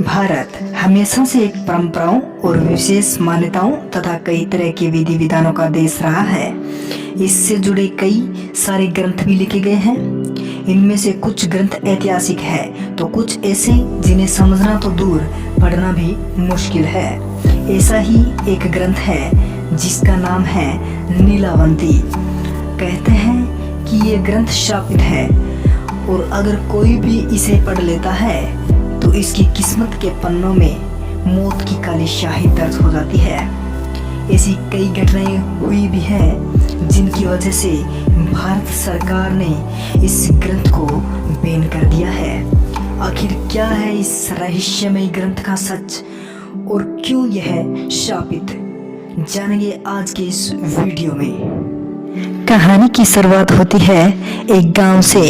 भारत हमेशा से एक परंपराओं और विशेष मान्यताओं तथा कई तरह के विधि विधानों का देश रहा है। इससे जुड़े कई सारे ग्रंथ भी लिखे गए हैं। इनमें से कुछ ग्रंथ ऐतिहासिक है तो कुछ ऐसे जिन्हें समझना तो दूर पढ़ना भी मुश्किल है। ऐसा ही एक ग्रंथ है जिसका नाम है नीलावंती। कहते हैं कि ये ग्रंथ शापित है और अगर कोई भी इसे पढ़ लेता है तो इसकी किस्मत के पन्नों में मौत की काली स्याही दर्ज हो जाती है। ऐसी कई घटनाएं हुई भी हैं जिनकी वजह से भारत सरकार ने इस ग्रंथ को बैन कर दिया है। आखिर क्या है इस रहस्यमय ग्रंथ का सच और क्यों यह शापित, जानेंगे आज के इस वीडियो में। कहानी की शुरुआत होती है एक गांव से,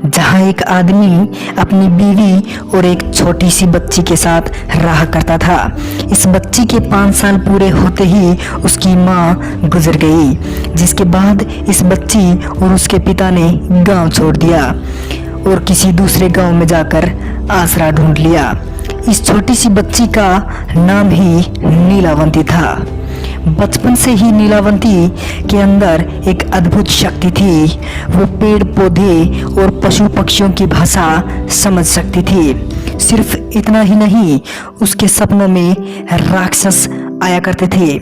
जहां एक आदमी अपनी बीवी और एक छोटी सी बच्ची के साथ रहा करता था। इस बच्ची के 5 साल पूरे होते ही उसकी मां गुजर गई, जिसके बाद इस बच्ची और उसके पिता ने गांव छोड़ दिया और किसी दूसरे गांव में जाकर आसरा ढूंढ लिया। इस छोटी सी बच्ची का नाम ही नीलावंती था। बचपन से ही नीलावंती के अंदर एक अद्भुत शक्ति थी। वो पेड़ पौधे और पशु पक्षियों की भाषा समझ सकती थी। सिर्फ इतना ही नहीं, उसके सपनों में राक्षस आया करते थे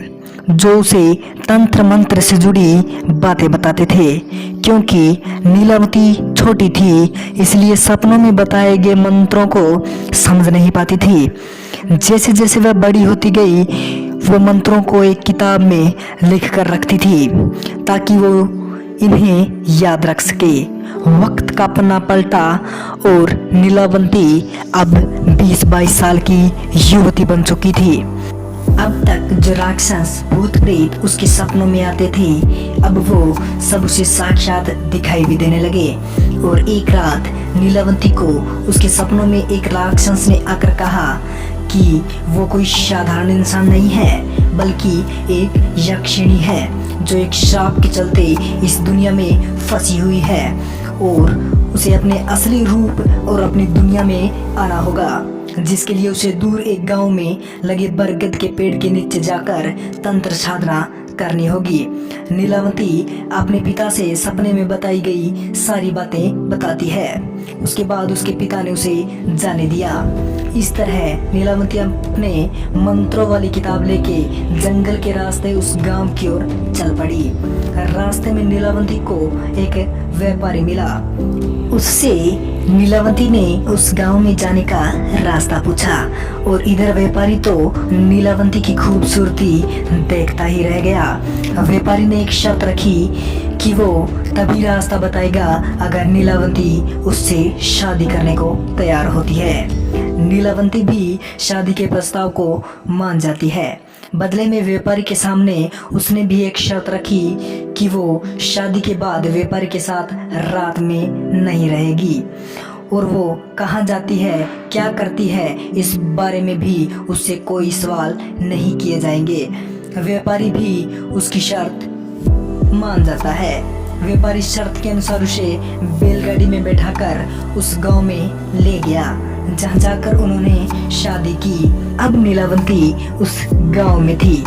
जो उसे तंत्र मंत्र से जुड़ी बातें बताते थे। क्योंकि नीलावती छोटी थी इसलिए सपनों में बताए गए मंत्रों को समझ नहीं पाती थी। जैसे जैसे वह बड़ी होती गई वो मंत्रों को एक किताब में लिख कर रखती थी ताकि वो इन्हें याद रख सके। वक्त का पन्ना पलटा और नीलावंती अब 20-22 साल की युवती बन चुकी थी। अब तक जो राक्षस भूत प्रेत उसके सपनों में आते थे, अब वो सब उसे साक्षात दिखाई भी देने लगे। और एक रात नीलावंती को उसके सपनों में एक राक्षस ने आकर कहा कि वो कोई साधारण इंसान नहीं है बल्कि एक यक्षिणी है जो एक श्राप के चलते इस दुनिया में फंसी हुई है और उसे अपने असली रूप और अपनी दुनिया में आना होगा, जिसके लिए उसे दूर एक गांव में लगे बरगद के पेड़ के नीचे जाकर तंत्र साधना करनी होगी। नीलावंती अपने पिता से सपने में बताई गई सारी बातें बताती है। उसके बाद उसके पिता ने उसे जाने दिया। इस तरह नीलावंती अपने मंत्रों वाली किताब लेके जंगल के रास्ते उस गांव की ओर चल पड़ी। रास्ते में नीलावंती को एक व्यापारी मिला। उससे नीलावंती ने उस गांव में जाने का रास्ता पूछा और इधर व्यापारी तो नीलावंती की खूबसूरती देखता ही रह गया। व्यापारी ने एक शर्त रखी कि वो तभी रास्ता बताएगा अगर नीलावंती उससे शादी करने को तैयार होती है। नीलावंती भी शादी के प्रस्ताव को मान जाती है। बदले में व्यापारी के सामने उसने भी एक शर्त रखी कि वो शादी के बाद व्यापारी के साथ रात में नहीं रहेगी और वो कहाँ जाती है, क्या करती है, इस बारे में भी उससे कोई सवाल नहीं किए जाएंगे। व्यापारी भी उसकी शर्त मान जाता है। व्यापारी शर्त के अनुसार उसे बैलगाड़ी में बैठाकर उस गांव में ले गया, जहां जाकर उन्होंने शादी की। अब नीलावंती उस गांव में थी।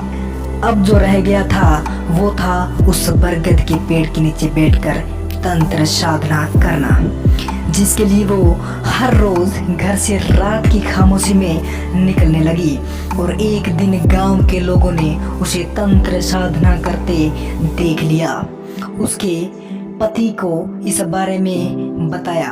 अब जो रह गया था वो था उस बरगद के पेड़ के नीचे बैठकर तंत्र साधना करना, जिसके लिए वो हर रोज घर से रात की खामोशी में निकलने लगी। और एक दिन गांव के लोगों ने उसे तंत्र साधना करते देख लिया। उसके पति को इस बारे में बताया।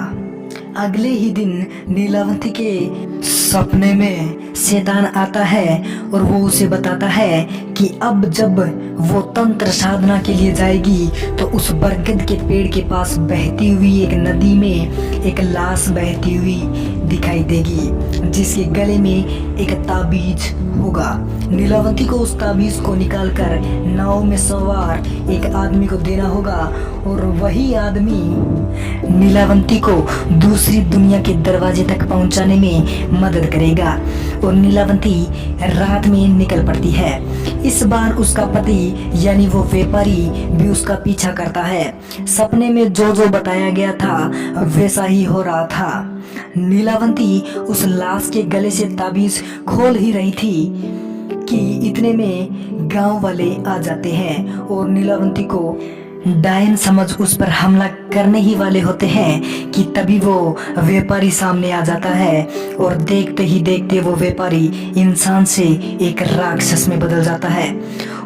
अगले ही दिन नीलावंती के सपने में शैतान आता है और वो उसे बताता है कि अब जब वो तंत्र साधना के लिए जाएगी तो उस बरगद के पेड़ के पास बहती हुई एक नदी में एक लाश बहती हुई दिखाई देगी, जिसके गले में एक ताबीज होगा। नीलावंती को उस ताबीज को निकालकर नाव में सवार एक आदमी को देना होगा और वही आदमी नीलावंती को दूसरी दुनिया के दरवाजे तक पहुंचाने में मदद करेगा। और नीलावंती रात में निकल पड़ती है इस बार उसका पति यानी वो व्यापारी भी उसका पीछा करता है। सपने में जो जो बताया गया था वैसा ही हो रहा था। नीलावंती उस लाश के गले से ताबीज खोल ही रही थी कि इतने में गांव वाले आ जाते हैं और नीलावंती को डायन समझ उस पर हमला करने ही वाले होते हैं कि तभी वो व्यापारी सामने आ जाता है और देखते ही देखते वो व्यापारी इंसान से एक राक्षस में बदल जाता है।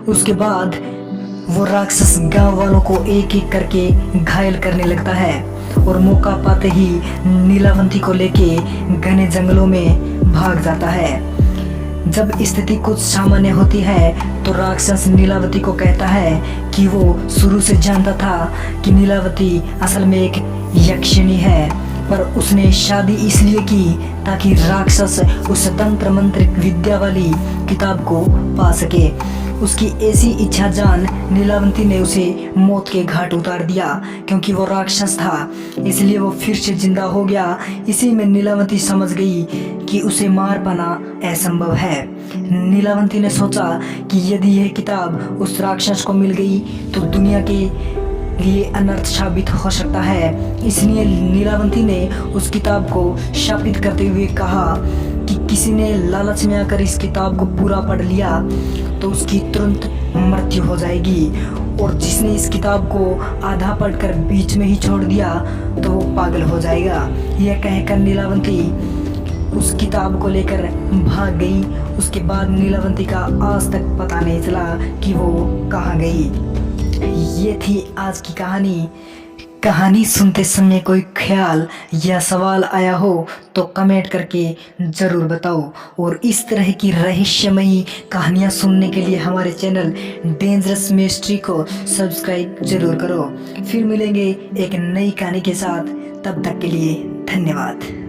उसके बाद वो राक्षस गांव वालों को एक एक करके घायल करने लगता है और मौका पाते ही नीलावंती को लेके घने जंगलों में भाग जाता है। जब स्थिति कुछ सामान्य होती है तो राक्षस नीलावती को कहता है कि वो शुरू से जानता था कि नीलावती असल में एक यक्षिणी है, पर उसने शादी इसलिए की ताकि राक्षस उस तंत्र मंत्र विद्या वाली किताब को पा सके। उसकी ऐसी इच्छा जान नीलावंती ने उसे मौत के घाट उतार दिया। क्योंकि वो राक्षस था इसलिए वो फिर से जिंदा हो गया। इसी में नीलावंती समझ गई कि उसे मार पाना असंभव है। नीलावंती ने सोचा कि यदि यह किताब उस राक्षस को मिल गई तो दुनिया के लिए अनर्थ साबित हो सकता है। इसलिए नीलावंती ने उस किताब को शापित करते हुए कहा कि किसी ने लालच में आकर इस किताब को पूरा पढ़ लिया तो उसकी तुरंत मृत्यु हो जाएगी, और जिसने इस किताब को आधा पढ़कर बीच में ही छोड़ दिया तो वो पागल हो जाएगा। यह कहकर नीलावंती उस किताब को लेकर भाग गई। उसके बाद नीलावंती का आज तक पता नहीं चला कि वो कहाँ गई। ये थी आज की कहानी। कहानी सुनते समय कोई ख्याल या सवाल आया हो तो कमेंट करके ज़रूर बताओ, और इस तरह की रहस्यमयी कहानियाँ सुनने के लिए हमारे चैनल डेंजरस मिस्ट्री को सब्सक्राइब ज़रूर करो। फिर मिलेंगे एक नई कहानी के साथ, तब तक के लिए धन्यवाद।